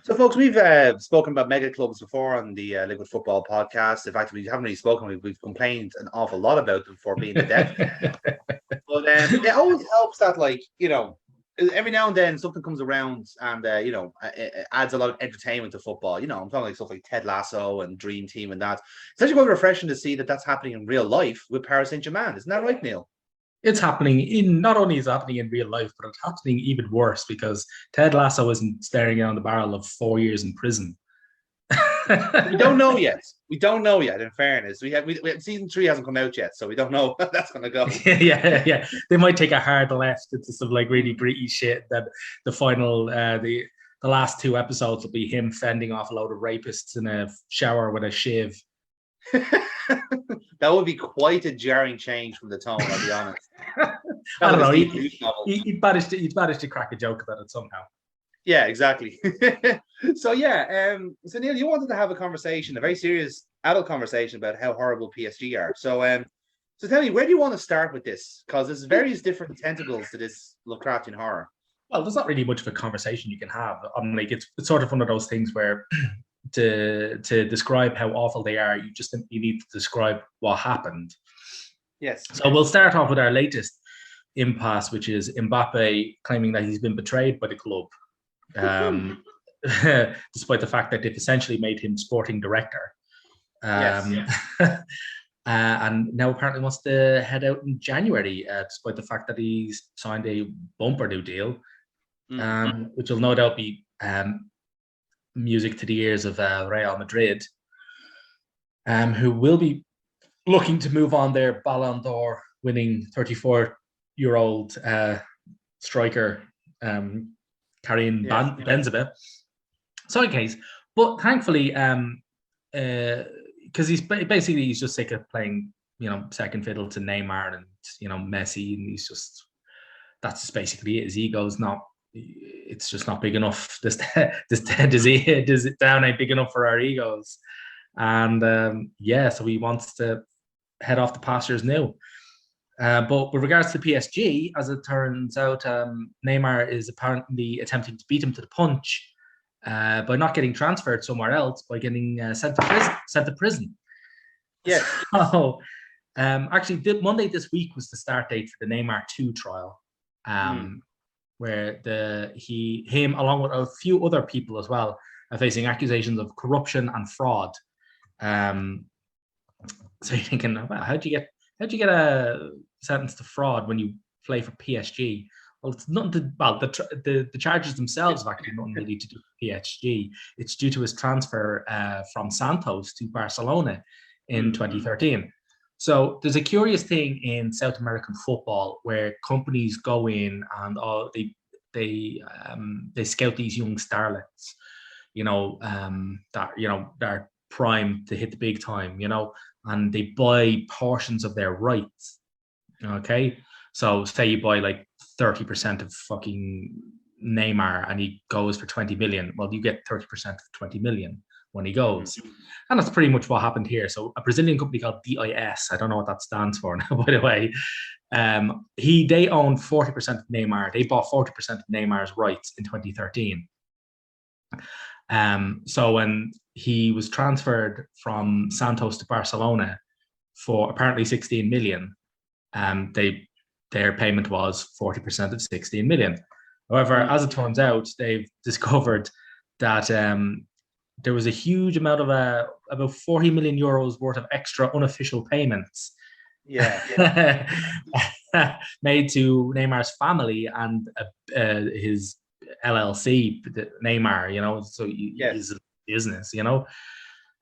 So, folks, we've spoken about mega clubs before on the Liquid Football podcast. In fact, we haven't really spoken. We've complained an awful lot about them for being the death. But it always helps that, every now and then something comes around and, it adds a lot of entertainment to football. I'm talking like stuff like Ted Lasso and Dream Team and that. It's actually quite refreshing to see that that's happening in real life with Paris Saint-Germain. Isn't that right, Neil? It's happening not only is it happening in real life, but it's happening even worse because Ted Lasso isn't staring down the barrel of 4 years in prison. We don't know yet. We don't know yet. In fairness, we have season 3 hasn't come out yet, so we don't know how that's going to go. yeah. They might take a hard left into some really gritty shit. That the final, the last 2 episodes will be him fending off a load of rapists in a shower with a shiv. That would be quite a jarring change from the tone, I'll be honest. I don't know. He managed to crack a joke about it somehow. Yeah, exactly. So Neil, you wanted to have a very serious adult conversation about how horrible PSG are. So tell me, where do you want to start with this? Because there's various different tentacles to this Lovecraftian horror. Well, there's not really much of a conversation you can have. It's sort of one of those things where to describe how awful they are, you need to describe what happened. Yes. So we'll start off with our latest impasse, which is Mbappe claiming that he's been betrayed by the club, despite the fact that they've essentially made him sporting director. And now apparently wants to head out in January, despite the fact that he's signed a bumper new deal, which will no doubt be music to the ears of Real Madrid, who will be looking to move on their Ballon d'Or winning 34-year-old striker, Karim Benzema. Side case, but thankfully, because he's just sick of playing, second fiddle to Neymar and Messi, and that's just basically it. His ego's it's just not big enough. This down ain't big enough for our egos, and so he wants to head off the pastures now. But with regards to PSG, as it turns out, Neymar is apparently attempting to beat him to the punch by not getting transferred somewhere else, by getting sent to prison. Yes. So, actually, Monday this week was the start date for the Neymar 2 trial. Where him along with a few other people as well are facing accusations of corruption and fraud. So you're thinking, well, how'd you get a sentence to fraud when you play for PSG? Well, it's nothing to, the charges themselves have actually nothing really to do with PSG. It's due to his transfer from Santos to Barcelona in 2013. So there's a curious thing in South American football where companies go in and they scout these young starlets, that they're primed to hit the big time, and they buy portions of their rights. Okay, so say you buy like 30% of fucking Neymar and he goes for 20 million. Well, you get 30% of 20 million when he goes. And that's pretty much what happened here. So a Brazilian company called DIS, I don't know what that stands for now, by the way, they own 40% of Neymar. They bought 40% of Neymar's rights in 2013. So when he was transferred from Santos to Barcelona for apparently 16 million, their payment was 40% of 16 million. However, as it turns out, they've discovered that there was a huge amount of about 40 million euros worth of extra unofficial payments made to Neymar's family and his LLC, Neymar, so his business,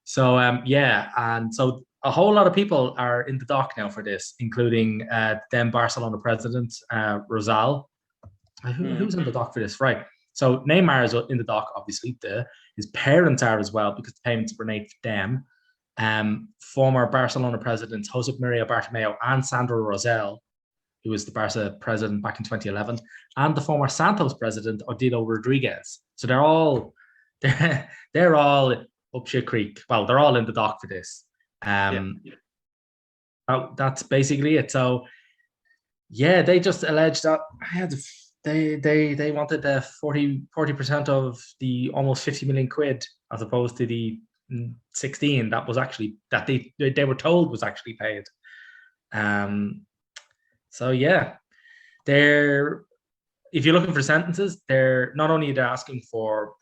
So, and so a whole lot of people are in the dock now for this, including then Barcelona president, Rosal. Who's in the dock for this? Right. So Neymar is in the dock, obviously. His parents are as well, because the payments were made for them. Former Barcelona presidents Josep Maria Bartomeu and Sandro Rosell, who was the Barca president back in 2011, and the former Santos president Odilo Rodriguez. So they're all up shit creek. Well, they're all in the dock for this. That's basically it. So yeah, they just alleged that They wanted the 40% of the almost 50 million quid, as opposed to the 16 that was actually that they were told was actually paid. So yeah, they're if you're looking for sentences, they're not only they're asking for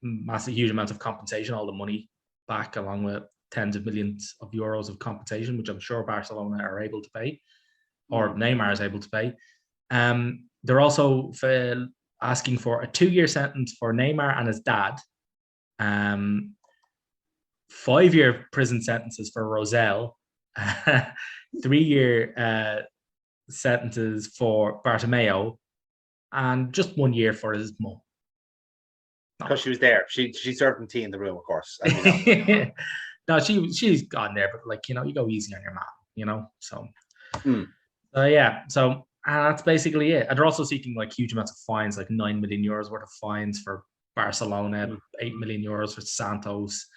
massive huge amounts of compensation, all the money back, along with tens of millions of euros of compensation, which I'm sure Barcelona are able to pay, or Neymar is able to pay. They're also asking for a 2-year sentence for Neymar and his dad, 5-year prison sentences for Rosell, 3-year sentences for Bartomeu, and just 1 year for his mum. Because she was there. She served tea in the room, of course. As you know. No, she's gone there, but like, you know, you go easy on your mom, you know. So yeah, so that's basically it. And they're also seeking like huge amounts of fines, like 9 million euros worth of fines for Barcelona, 8 million euros for Santos,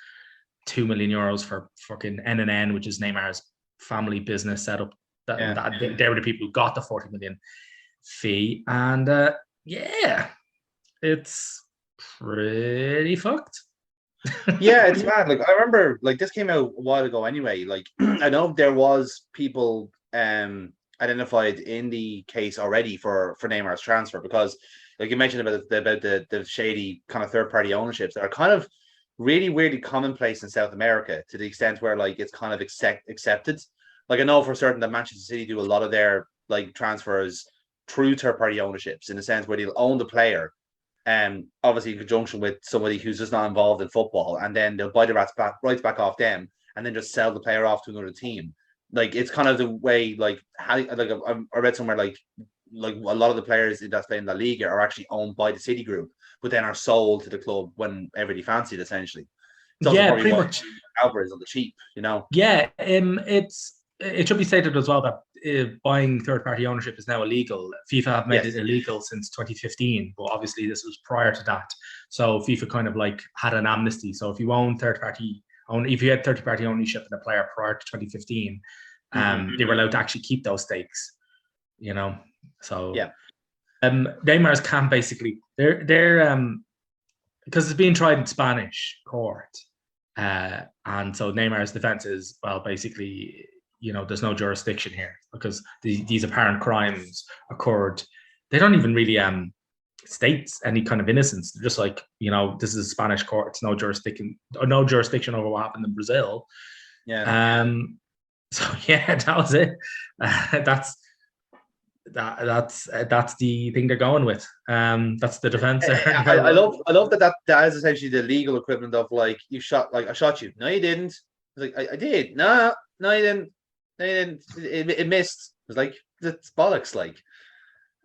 2 million euros for fucking NNN, which is Neymar's family business setup. They were the people who got the 40 million fee. And yeah, it's pretty fucked. Yeah, it's mad. Like, I remember, like, this came out a while ago anyway. Like, I know there was people identified in the case already for Neymar's transfer, because, like you mentioned about the shady kind of third-party ownerships that are kind of really weirdly commonplace in South America, to the extent where like it's kind of accepted. Like, I know for certain that Manchester City do a lot of their like transfers through third-party ownerships, in the sense where they'll own the player, obviously in conjunction with somebody who's just not involved in football, and then they'll buy the rights back off them, and then just sell the player off to another team. Like, it's kind of the way, like, how, like, I read somewhere like a lot of the players that's playing La Liga are actually owned by the City group, but then are sold to the club whenever they fancy it, essentially. It's also yeah, pretty much. Alvarez on the cheap, you know. Yeah, it should be stated as well that buying third-party ownership is now illegal. FIFA have made it illegal since 2015, but obviously this was prior to that. So FIFA kind of like had an amnesty. So if you own if you had third-party ownership in a player prior to 2015, they were allowed to actually keep those stakes. You know, so yeah. Neymar's camp basically they're because it's being tried in Spanish court. And so Neymar's defense is, well, basically, you know, there's no jurisdiction here because these apparent crimes occurred. They don't even really state any kind of innocence. They're just like, you know, this is a Spanish court. It's no jurisdiction over what happened in Brazil. Yeah. So yeah, that was it. That's the thing they're going with. That's the defense. I love that is essentially the legal equivalent of like, I shot you. No, you didn't. It's like, I did. No, you didn't. No, you didn't. It missed. It was like, that's bollocks. Like,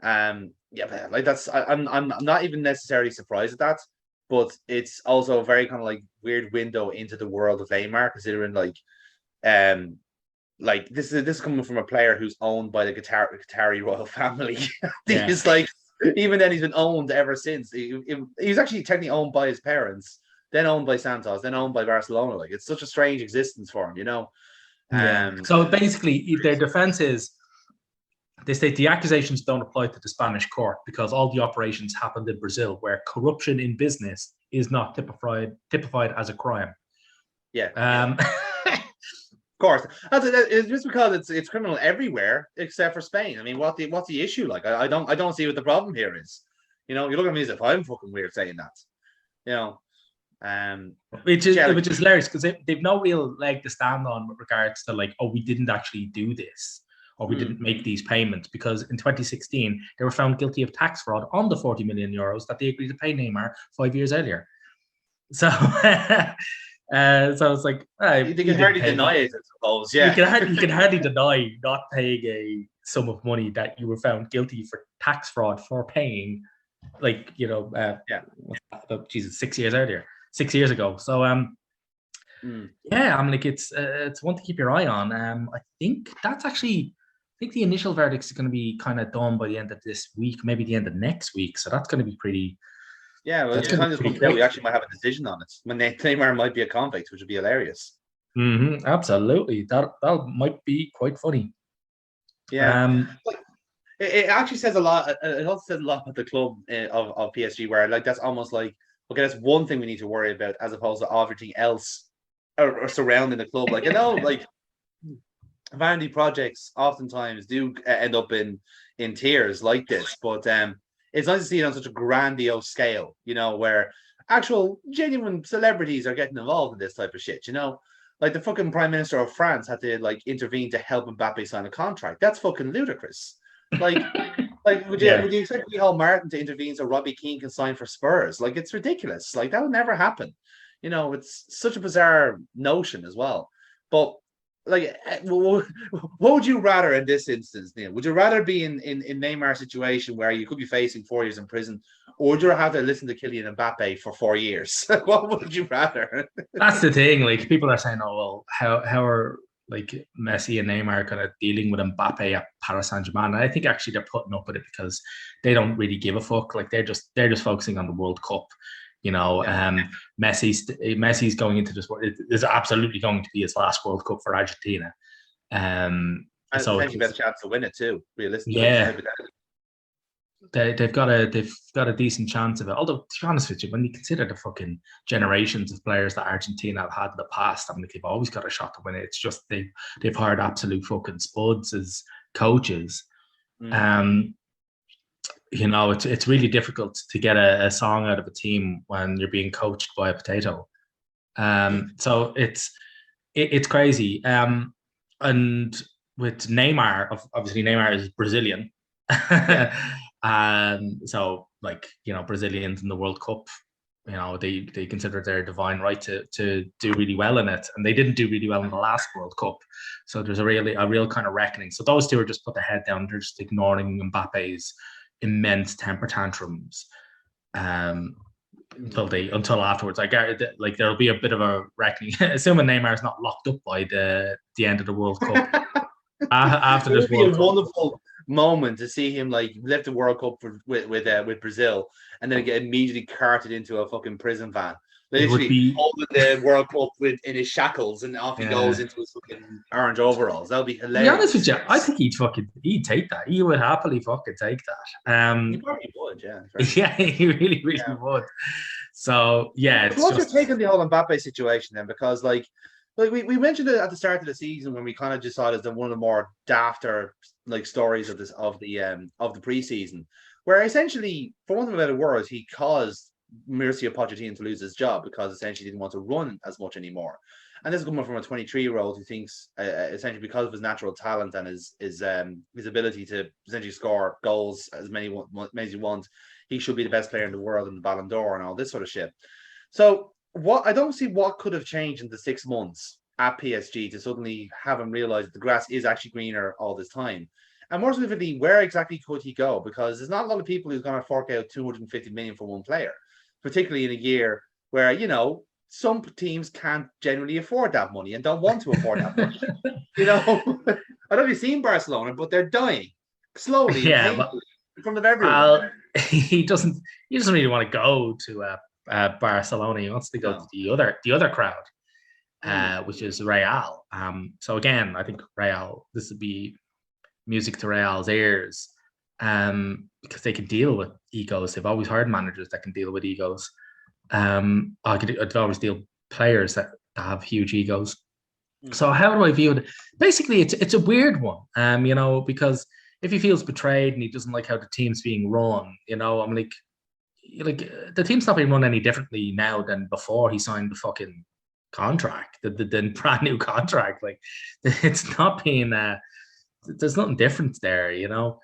yeah, but like I'm not even necessarily surprised at that, but it's also a very kind of like weird window into the world of Neymar, considering like this is coming from a player who's owned by the Qatari royal family. He's like, even then he's been owned ever since. He was actually technically owned by his parents, then owned by Santos, then owned by Barcelona. Like, it's such a strange existence for him, you know. So basically, their defense is they state the accusations don't apply to the Spanish court because all the operations happened in Brazil, where corruption in business is not typified as a crime. Yeah. Of course, it's just because it's criminal everywhere except for Spain. I mean, what's the issue? Like, I don't see what the problem here is. You know, you look at me as if I'm fucking weird saying that. You know, which is hilarious because they've no real leg to stand on with regards to like, oh, we didn't actually do this, or we didn't make these payments, because in 2016 they were found guilty of tax fraud on the 40 million euros that they agreed to pay Neymar 5 years earlier. So. So it's like you can hardly deny it, I suppose. Yeah, you can hardly deny not paying a sum of money that you were found guilty for tax fraud for paying, like, you know, Jesus, 6 years earlier, 6 years ago. So yeah, I'm like, it's one to keep your eye on. I think the initial verdict is going to be kind of done by the end of this week, maybe the end of next week. So that's going to be pretty. Yeah, well, we actually might have a decision on it. When Neymar might be a convict, which would be hilarious. Absolutely, that might be quite funny. Yeah, it actually says a lot. It also says a lot about the club of PSG, where like that's almost like okay, that's one thing we need to worry about as opposed to everything else or surrounding the club. Like I know, like vanity projects oftentimes do end up in tears like this, but it's nice to see it on such a grandiose scale, you know, where actual genuine celebrities are getting involved in this type of shit, you know. Like the fucking Prime Minister of France had to like intervene to help Mbappe sign a contract. That's fucking ludicrous. Like, like Yeah. would you expect Michal Martin to intervene so Robbie Keane can sign for Spurs? Like, it's ridiculous. Like that would never happen. You know, it's such a bizarre notion as well. But like, what would you rather in this instance, Neil? Would you rather be in Neymar's situation where you could be facing 4 years in prison, or would you have to listen to Kylian Mbappe for 4 years? What would you rather? That's the thing. Like people are saying, "Oh well, how are like Messi and Neymar kind of dealing with Mbappe at Paris Saint-Germain?" And I think actually they're putting up with it because they don't really give a fuck. Like they're just focusing on the World Cup. You know, Yeah. Messi's going into this. It is absolutely going to be his last World Cup for Argentina. And So potentially best it's chance to win it too, realistically. yeah, they've got a decent chance of it. Although to be honest with you, when you consider the fucking generations of players that Argentina have had in the past, I mean they've always got a shot to win it. It's just they've hired absolute fucking spuds as coaches. Mm. Um, you know, it's really difficult to get a song out of a team when you're being coached by a potato. So it's crazy. And with Neymar, obviously Neymar is Brazilian. Yeah. So like, you know, Brazilians in the World Cup, you know, they consider their divine right to do really well in it. And they didn't do really well in the last World Cup. So there's a real kind of reckoning. So those two are just put their head down. They're just ignoring Mbappe's immense temper tantrums. Um, until afterwards. Like there'll be a bit of a reckoning, assuming Neymar's not locked up by the end of the World Cup. After It this would be a World Cup, wonderful moment to see him like lift the World Cup with Brazil and then get immediately carted into a fucking prison van. it would Literally be holding the World Cup in his shackles and off he goes yeah. into his fucking orange overalls. That would be To be honest with hilarious. you, I think he'd take that. He would happily fucking take that. He probably would, yeah. Fair. Yeah, he really Yeah. would. So yeah, So it's what's your just take on the whole Mbappe situation then? Because like we mentioned it at the start of the season when we kind of decided that one of the more dafter like stories of the preseason, where essentially, for one of the better words, he caused Mauricio Pochettino to lose his job because essentially he didn't want to run as much anymore. And this is coming from a 23-year-old who thinks essentially because of his natural talent and his ability to essentially score goals as many as he wants, he should be the best player in the world in the Ballon d'Or and all this sort of shit. So what I don't see what could have changed in the 6 months at PSG to suddenly have him realize that the grass is actually greener all this time. And more specifically, where exactly could he go? Because there's not a lot of people who's going to fork out 250 million for one player, particularly in a year where, you know, some teams can't generally afford that money and don't want to afford that money. You know, I don't know if you've seen Barcelona, but they're dying slowly and yeah. But painfully in front of everyone. he doesn't really want to go to Barcelona. He wants to go to No. the other crowd. Mm. Which is Real. So again, I think Real, this would be music to Real's ears, because they can deal with egos. They've always hired managers that can deal with egos. I'd always deal players that have huge egos. Mm. So how do I view it? Basically, it's a weird one, you know, because if he feels betrayed and he doesn't like how the team's being run, you know, I'm like the team's not being run any differently now than before he signed the fucking contract, the brand new contract. Like it's not being there's nothing different there, you know.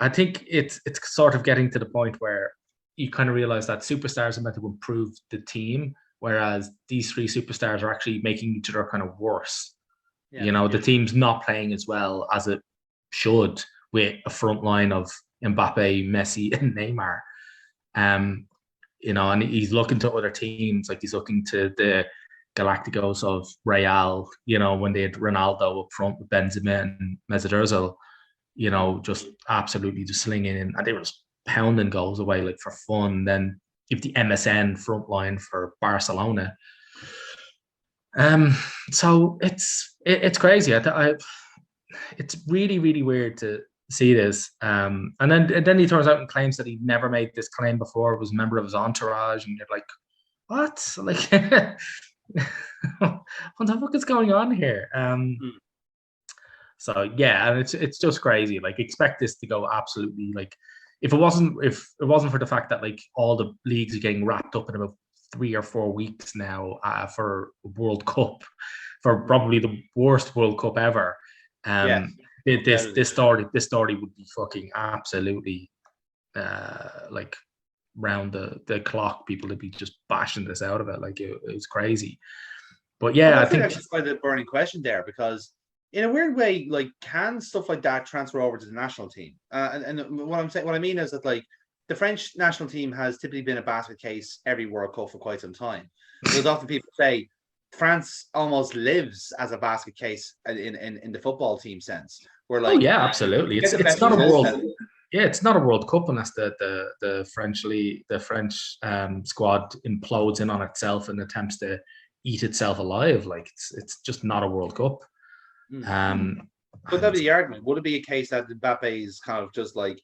I think it's sort of getting to the point where you kind of realize that superstars are meant to improve the team, whereas these three superstars are actually making each other kind of worse. Yeah. You know, the team's not playing as well as it should with a front line of Mbappe, Messi, and Neymar. You know, and he's looking to other teams, like he's looking to the Galacticos of Real, you know, when they had Ronaldo up front with Benzema and Mesut Ozil, you know, just absolutely just slinging in, and they were just pounding goals away like for fun. Then if the MSN front line for Barcelona, so it's crazy. It's really weird to see this. And then he turns out and claims that he never made this claim before, was a member of his entourage, and you're like, what? Like, what the fuck is going on here? So yeah, and it's just crazy. Like, expect this to go absolutely, like, if it wasn't for the fact that like all the leagues are getting wrapped up in about 3 or 4 weeks now for World Cup, for probably the worst World Cup ever. This story would be fucking absolutely like round the clock. People would be just bashing this out of it. Like, it was crazy. But yeah, I think that's quite a burning question there, because in a weird way, like, can stuff like that transfer over to the national team? And what I mean is that, like, the French national team has typically been a basket case every World Cup for quite some time. There's often people say France almost lives as a basket case in the football team sense. Where, like, absolutely, it's not a world. Yeah, it's not a World Cup unless the French squad implodes in on itself and attempts to eat itself alive. Like, it's just not a World Cup. Would that be the argument? Would it be a case that Mbappe is kind of just like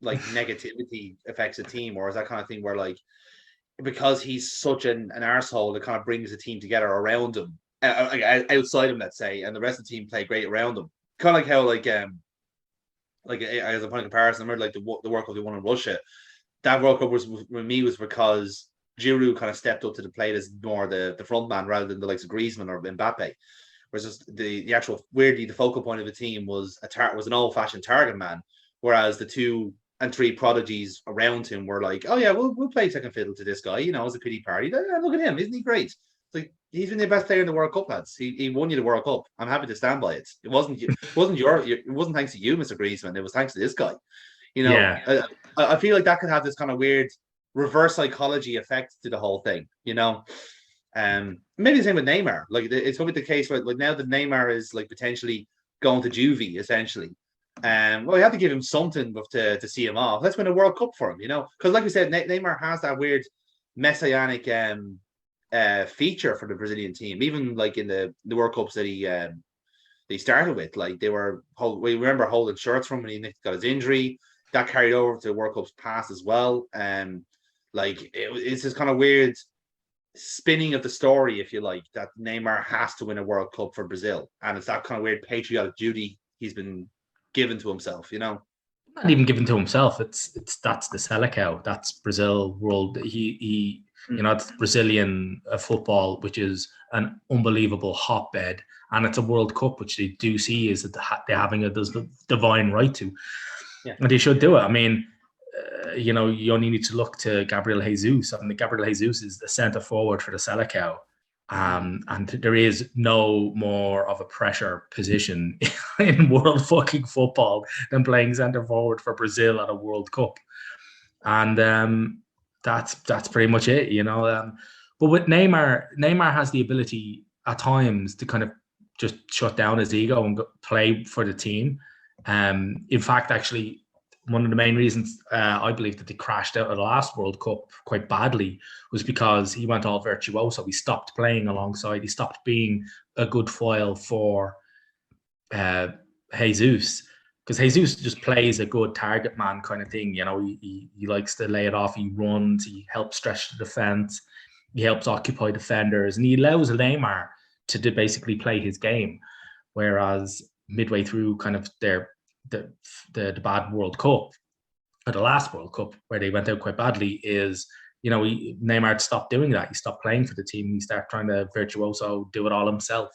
negativity affects a team, or is that kind of thing where, like, because he's such an arsehole, it kind of brings the team together around him, outside him, let's say, and the rest of the team play great around him? Kind of like how, like as a point of comparison, I remember like the World Cup they won in Russia. That World Cup was because Giroud kind of stepped up to the plate as more the front man rather than the likes of Griezmann or Mbappe. Whereas just the actual, weirdly, the focal point of the team was an old-fashioned target man, whereas the 2 and 3 prodigies around him were like, oh yeah, we'll play second fiddle to this guy, as a pity party. Look at him, isn't he great? It's like, he's been the best player in the World Cup, lads. He won you the World Cup. I'm happy to stand by it. It wasn't thanks to you, Mr. Griezmann. It was thanks to this guy. Yeah. I feel like that could have this kind of weird reverse psychology effect to the whole thing. Maybe the same with Neymar. Like, it's probably the case where, like, now that Neymar is like potentially going to juvie, essentially. Well, we have to give him something to see him off. Let's win a World Cup for him, because, like we said, Neymar has that weird messianic feature for the Brazilian team. Even like in the World Cups that he started with, like, we remember holding shirts from when he got his injury. That carried over to the World Cups past as well. Like, it's this kind of weird spinning of the story, if you like, that Neymar has to win a World Cup for Brazil, and it's that kind of weird patriotic duty he's been given to himself. Not even given to himself. That's the Selecao. That's Brazil world. It's Brazilian football, which is an unbelievable hotbed, and it's a World Cup, which they do see is that they're having a divine right to, and they should do it. I mean, you only need to look to Gabriel Jesus. I mean, Gabriel Jesus is the centre forward for the Selecao. And there is no more of a pressure position in world fucking football than playing centre forward for Brazil at a World Cup. And that's pretty much it, But with Neymar has the ability at times to kind of just shut down his ego and play for the team. In fact, actually, one of the main reasons I believe that they crashed out of the last World Cup quite badly was because he went all virtuoso. He stopped playing alongside. He stopped being a good foil for Jesus, because Jesus just plays a good target man kind of thing. He likes to lay it off. He runs. He helps stretch the defense. He helps occupy defenders, and he allows Neymar to basically play his game. Whereas midway through kind of the bad World Cup, or the last World Cup where they went out quite badly, is Neymar stopped doing that. He stopped playing for the team. He started trying to virtuoso do it all himself,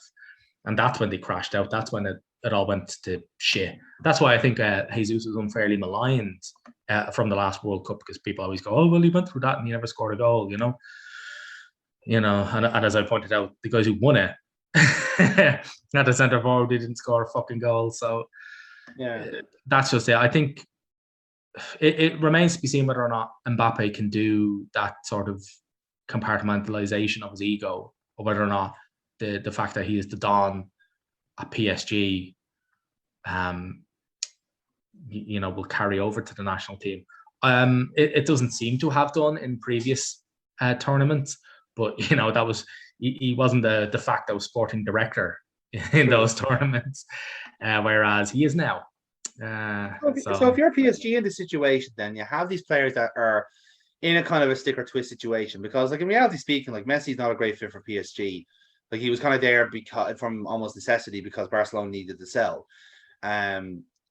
and that's when they crashed out. That's when it all went to shit. That's why I think Jesus was unfairly maligned from the last World Cup, because people always go, oh well, he went through that and he never scored a goal, and as I pointed out, the guys who won it at the centre forward, they didn't score a fucking goal. So that's just it. I think it remains to be seen whether or not Mbappe can do that sort of compartmentalization of his ego, or whether or not the fact that he is the Don at PSG will carry over to the national team. It doesn't seem to have done in previous tournaments, but that was he wasn't the de facto sporting director in those tournaments, whereas he is now. So if you're PSG in this situation, then you have these players that are in a kind of a stick or twist situation because, like in reality speaking, like Messi's not a great fit for PSG. Like he was kind of there because from almost necessity because Barcelona needed to sell.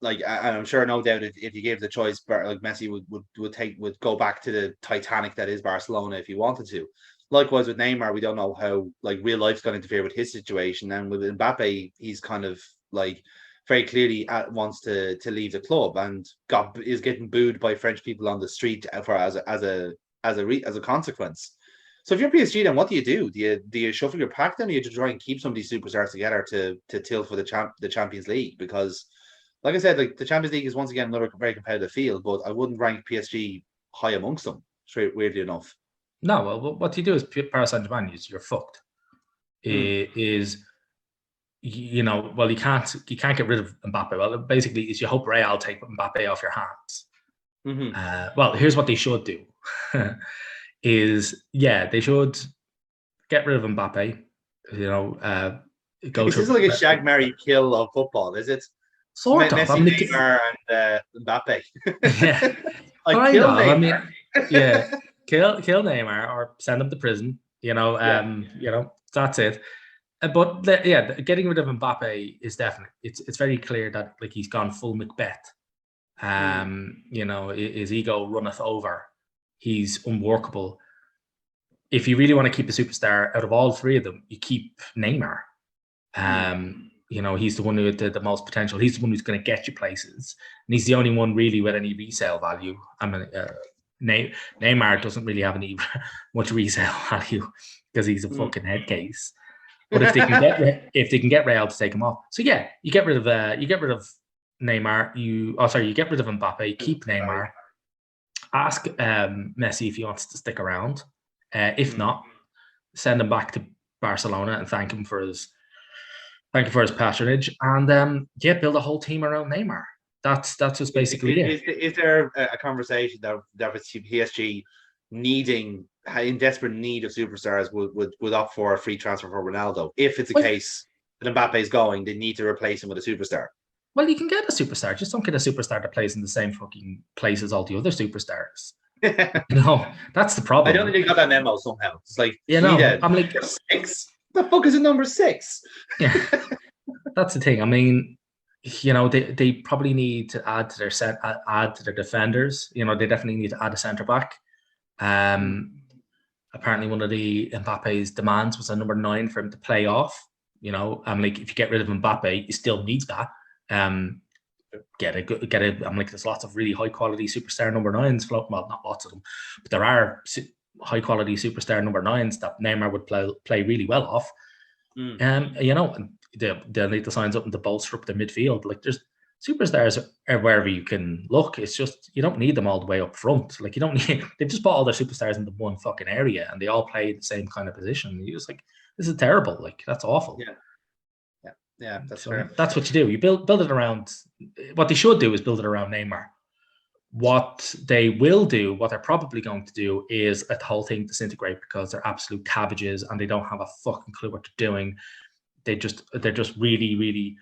Like and I'm sure, no doubt, if you gave the choice, like Messi would go back to the Titanic that is Barcelona if he wanted to. Likewise with Neymar, we don't know how like real life's going to interfere with his situation, and with Mbappe, he's kind of like very clearly wants to leave the club and is getting booed by French people on the street for as a consequence. So if you're PSG, then what do? Do you shuffle your pack then, or you just try and keep some of these superstars together to tilt for the Champions League? Because, like I said, like the Champions League is once again another very competitive field, but I wouldn't rank PSG high amongst them. Straight, weirdly enough. No, well, what you do is Paris Saint-Germain is you're fucked. Is well, you can't get rid of Mbappe. Well, basically, is you hope Real take Mbappe off your hands. Well, here's what they should do: they should get rid of Mbappe. This is like a shag, marry, kill of football, is it? Sort of. Messi, Neymar, and Mbappe. Yeah, like kill Neymar. Kill Neymar or send him to prison. That's it. But getting rid of Mbappe is definite. It's very clear that like he's gone full Macbeth. His ego runneth over. He's unworkable. If you really want to keep a superstar, out of all three of them, you keep Neymar. He's the one who had the most potential. He's the one who's going to get you places, and he's the only one really with any resale value. I mean, Neymar doesn't really have any much resale value because he's a fucking head case. But if they can get Real to take him off, so yeah, you get rid of Neymar. You get rid of Mbappe, keep Neymar. Ask Messi if he wants to stick around. If not, send him back to Barcelona and thank him for his patronage, and build a whole team around Neymar. That's just basically it. Is there a conversation that with PSG in desperate need of superstars would opt for a free transfer for Ronaldo? If it's a case that Mbappe is going, they need to replace him with a superstar. Well, you can get a superstar, just don't get a superstar that plays in the same fucking place as all the other superstars. That's the problem. I don't think they got that memo somehow. It's like, I'm like, 6? The fuck is it number 6? Yeah, that's the thing. I mean, they probably need to add to their defenders. They definitely need to add a centre back. Apparently, one of the Mbappe's demands was a number 9 for him to play off. I'm like, if you get rid of Mbappe, you still need that. There's lots of really high quality superstar number 9s floating. Well, not lots of them, but there are high quality superstar number 9s that Neymar would play really well off. And they'll need to sign something to bolster up the midfield. Like there's superstars wherever you can look. It's just you don't need them all the way up front. Like you don't need. They've just bought all their superstars into one fucking area, and they all play the same kind of position. You're just like, this is terrible. Like that's awful. Yeah. That's fair. That's what you do. You build it around. What they should do is build it around Neymar. What they will do, what they're probably going to do, is let the whole thing disintegrate because they're absolute cabbages and they don't have a fucking clue what they're doing. They're just really, really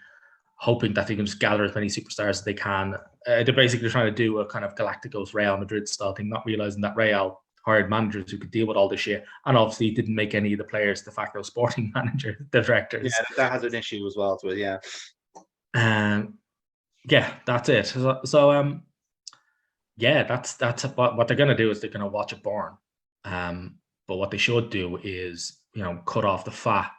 hoping that they can just gather as many superstars as they can. They're basically trying to do a kind of Galacticos Real Madrid style thing, not realizing that Real hired managers who could deal with all this shit, and obviously didn't make any of the players de facto sporting managers, the directors. Yeah, that has an issue as well to it. That's it. So that's what they're going to do is they're going to watch it burn. But what they should do is cut off the fat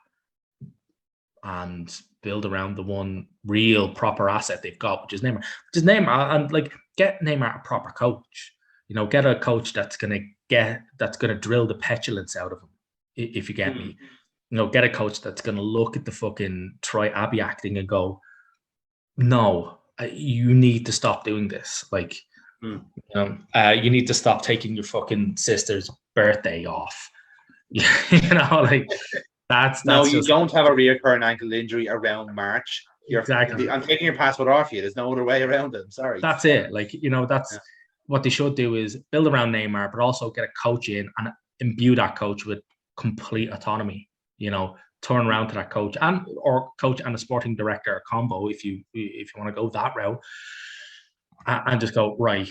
and build around the one real proper asset they've got, which is Neymar. And like get Neymar a proper coach. Get a coach that's going to drill the petulance out of him. If you get me, get a coach that's going to look at the fucking Troy Abbey acting and go, no, you need to stop doing this. Like, you need to stop taking your fucking sister's birthday off. Like that's no, you just, don't have a reoccurring ankle injury around March. Exactly. I'm taking your passport off you. There's no other way around it. I'm sorry. That's it. Like, that's what they should do is build around Neymar, but also get a coach in and imbue that coach with complete autonomy. Turn around to that coach or coach and a sporting director combo if you want to go that route. and just go, right,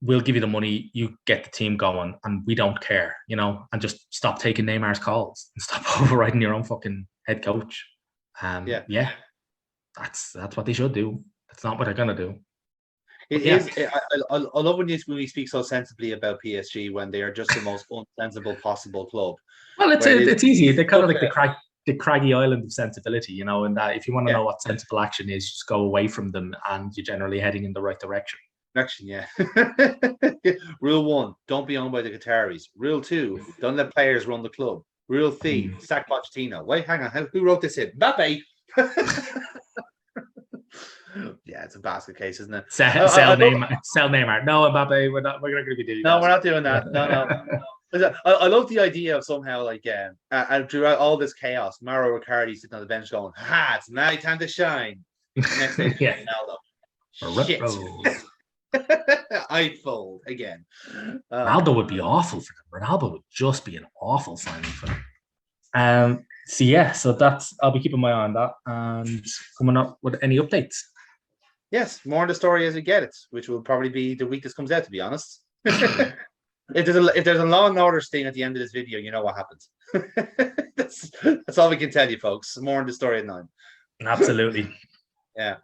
we'll give you the money, you get the team going, and we don't care, and just stop taking Neymar's calls and stop overriding your own fucking head coach. Yeah, that's what they should do. That's not what they're gonna do. It is. I love when we speak so sensibly about PSG when they are just the most unsensible possible club. Well, it's easy. They're kind of like the craggy island of sensibility, in that if you want to know what sensible action is, just go away from them, and you're generally heading in the right direction. Yeah. Rule 1, don't be owned by the Qataris. Rule 2, don't let players run the club. Rule 3, sack Pochettino. Wait, hang on. Who wrote this in? Mbappe. Yeah, it's a basket case, isn't it? Sell Neymar. No, Mbappe. We're not going to be doing that. No, we're not doing that. No. I love the idea of somehow and throughout all this chaos, Mauro Riccardi sitting on the bench going, it's my time to shine. Next day, Ronaldo. Shit. I'd fold again. Ronaldo would be awful for them. Ronaldo would just be an awful signing for them. So that's, I'll be keeping my eye on that and coming up with any updates. Yes, more on the story as we get it, which will probably be the week this comes out, to be honest. If there's a Law and Order sting at the end of this video, you know what happens. That's all we can tell you, folks. More on the story at 9. Absolutely. Yeah.